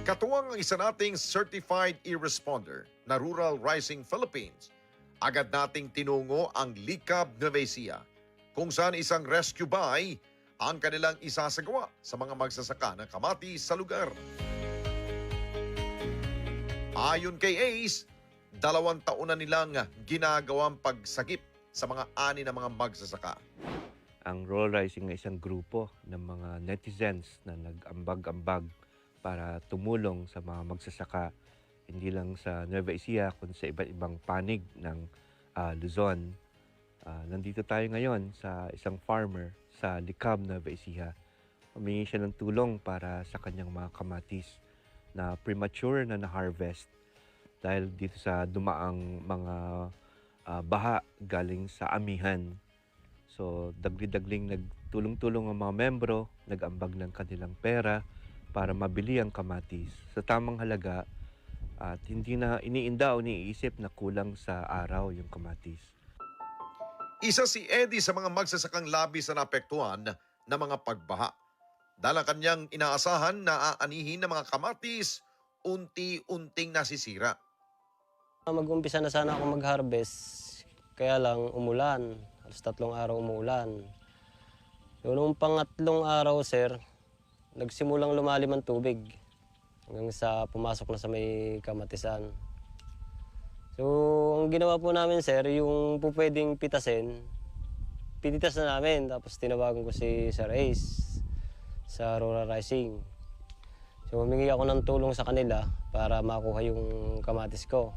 Katuwang ang isa nating certified e-responder na Rural Rising Philippines, agad nating tinungo ang Likab Nueva Ecija, kung saan isang rescue buy ang kanilang isasagawa sa mga magsasaka ng kamatis sa lugar. Ayon kay Ace, 2 taon na nilang ginagawang pagsagip sa mga ani ng mga magsasaka. Ang Rural Rising ay isang grupo ng mga netizens na nag-ambag-ambag para tumulong sa mga magsasaka, hindi lang sa Nueva Ecija, kundi sa iba't ibang panig ng Luzon. Nandito tayo ngayon sa isang farmer sa Likab, Nueva Ecija. Humingi siya ng tulong para sa kanyang mga kamatis na premature na na-harvest dahil dito sa dumaang mga baha galing sa amihan. So, dagli-dagling nagtulong-tulong ang mga membro, nag-ambag ng kanilang pera para mabili ang kamatis sa tamang halaga at hindi na iniinda o iniisip na kulang sa araw yung kamatis. Isa si Eddie sa mga magsasakang labis na naapektuhan ng mga pagbaha. Dahil ang kanyang inaasahan na aanihin ng mga kamatis, unti-unting nasisira. Mag-umpisa na sana ako mag-harvest, kaya lang umulan. Halos 3 araw umuulan. Noong pangatlong araw, sir, nagsimulang lumalim ang tubig hanggang sa pumasok na sa may kamatisan. So, ang ginawa po namin, sir, yung po pwedeng pitasin, pinitas na namin. Tapos tinawagan ko si Sir Ace sa Rural Rising. So, humingi ako ng tulong sa kanila para makuha yung kamatis ko.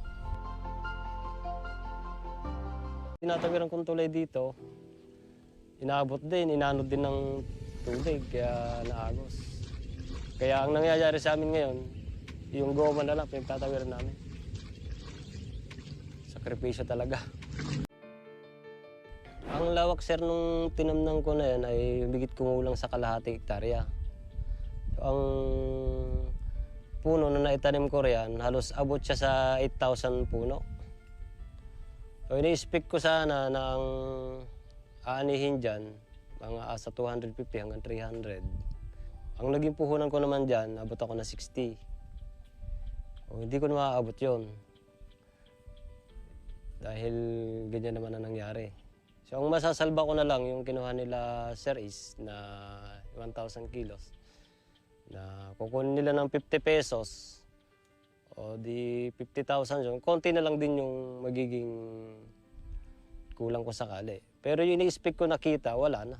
Tinatawiran kong tulay dito, inaabot din, inanod din ng tubig, kaya naagos. Kaya ang nangyayari sa amin ngayon, yung goma na lang, pinagtatawiran namin. Sakripisyo talaga. Ang lawak, sir, nung tinamnan ko na yan ay bigit kumulang sa kalahating hektarya. So, ang puno na naitanim ko riyan, halos abot siya sa 8,000 puno. So, ini-expect ko sana na ang aanihin dyan, mga asa 250 hanggang 300. Ang naging puhunan ko naman dyan, abot ako na 60. O, hindi ko na maaabot yun. Dahil ganyan naman ang nangyari. So, ang masasalba ko na lang, yung kinuha nila Sir Is na 1,000 kilos. Na kukunin nila ng 50 pesos. O di 50,000 yun. Konti na lang din yung magiging kulang ko sakali. Pero yung in-expect ko nakita, wala na.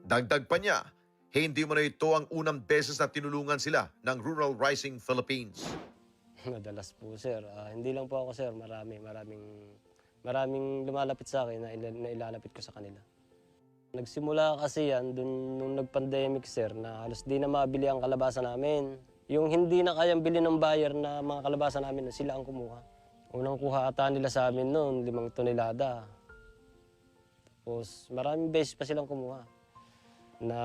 Dagdag pa niya, hindi mo na ito ang unang beses na tinulungan sila ng Rural Rising Philippines. Madalas po, sir. Hindi lang po ako, sir. Maraming lumalapit sa akin na ilalapit ko sa kanila. Nagsimula kasi yan nung nag-pandemic, sir, na halos di na mabili ang kalabasa namin. Yung hindi na kayang bilhin ng buyer na mga kalabasa namin, sila ang kumuha. Unang kuha ata nila sa amin noon, 5 tonelada. Tapos maraming beses pa silang kumuha. Na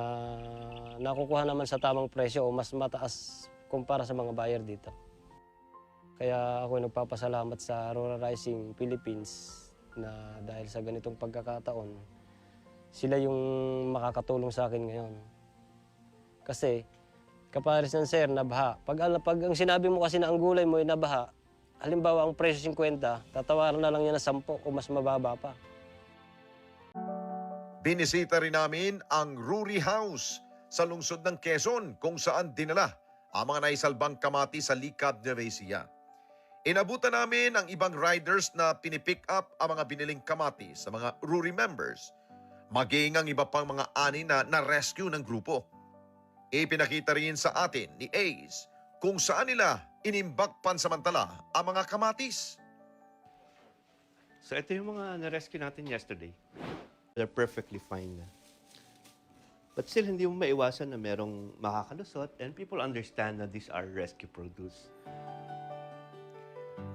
nakukuha naman sa tamang presyo o mas mataas kumpara sa mga buyer dito. Kaya ako nagpapasalamat sa Rural Rising Philippines na dahil sa ganitong pagkakataon, sila yung makakatulong sa akin ngayon. Kasi kapares ng sir, nabaha. Pag ang sinabi mo kasi na ang gulay mo ay nabaha, halimbawa ang presyo 50, tatawaran na lang niya na 10 o mas mababa pa. Binisita rin namin ang Ruri House sa lungsod ng Quezon kung saan dinala ang mga naisalbang kamati sa Likab Nueva Ecija. Inabutan namin ang ibang riders na pinipick up ang mga biniling kamati sa mga Ruri members, maging ang iba pang mga ani na na-rescue ng grupo. Ipinakita rin sa atin ni Ace kung saan nila inimbak pansamantala ang mga kamatis. So ito yung mga na-rescue natin yesterday. They're perfectly fine na. But still, hindi mo maiwasan na merong makakalusot and people understand na these are rescue produce.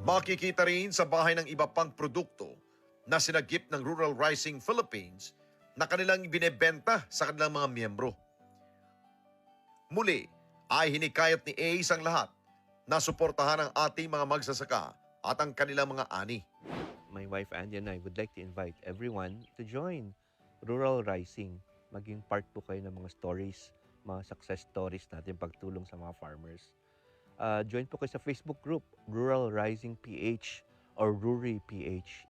Makikita rin sa bahay ng iba pang produkto na sinagip ng Rural Rising Philippines na kanilang binebenta sa kanilang mga miyembro. Muli ay hinikayat ni Ace ang lahat na suportahan ang ating mga magsasaka at ang kanilang mga ani. My wife Andy and I would like to invite everyone to join Rural Rising. Maging part po kayo ng mga stories mga success stories natin pagtulong sa mga farmers. Join po kayo sa Facebook group, Rural Rising PH or Ruri PH.